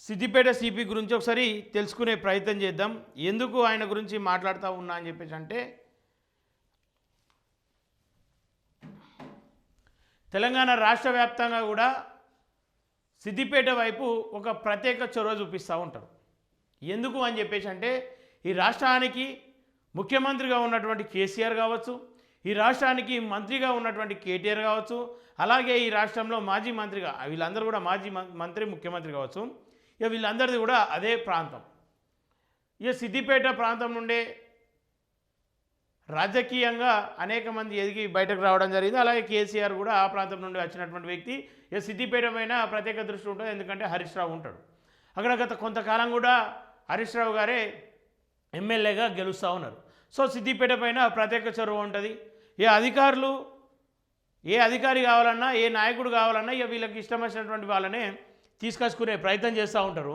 Siddipet CP గురించి ఒకసారి తెలుసుకునే ప్రయత్నం చేద్దాం. ఎందుకు ఆయన గురించి మాట్లాడుతూ ఉన్నా అని చెప్పేసి అంటే, తెలంగాణ రాష్ట్ర వ్యాప్తంగా కూడా సిద్దిపేట వైపు ఒక ప్రత్యేక చొరవ చూపిస్తూ ఉంటారు. ఎందుకు అని చెప్పేసి అంటే, ఈ రాష్ట్రానికి ముఖ్యమంత్రిగా ఉన్నటువంటి కేసీఆర్ కావచ్చు, ఈ రాష్ట్రానికి మంత్రిగా ఉన్నటువంటి కేటీఆర్ కావచ్చు, అలాగే ఈ రాష్ట్రంలో మాజీ మంత్రిగా వీళ్ళందరూ కూడా మాజీ మంత్రి ముఖ్యమంత్రి కావచ్చు, ఇక వీళ్ళందరిది కూడా అదే ప్రాంతం. ఇక సిద్దిపేట ప్రాంతం నుండే రాజకీయంగా అనేక మంది ఎదిగి బయటకు రావడం జరిగింది. అలాగే కేసీఆర్ కూడా ఆ ప్రాంతం నుండి వచ్చినటువంటి వ్యక్తి. ఇక సిద్దిపేట పైన ప్రత్యేక దృష్టి ఉంటుంది, ఎందుకంటే హరీష్ రావు ఉంటాడు అక్కడ. గత కొంతకాలం కూడా హరీష్ రావు గారే ఎమ్మెల్యేగా గెలుస్తూ ఉన్నారు. సో సిద్దిపేట పైన ప్రత్యేక చొరవ ఉంటుంది. ఏ అధికారులు, ఏ అధికారి కావాలన్నా, ఏ నాయకుడు కావాలన్నా ఇక వీళ్ళకి ఇష్టం వచ్చినటువంటి వాళ్ళనే తీసుకొచ్చుకునే ప్రయత్నం చేస్తూ ఉంటారు.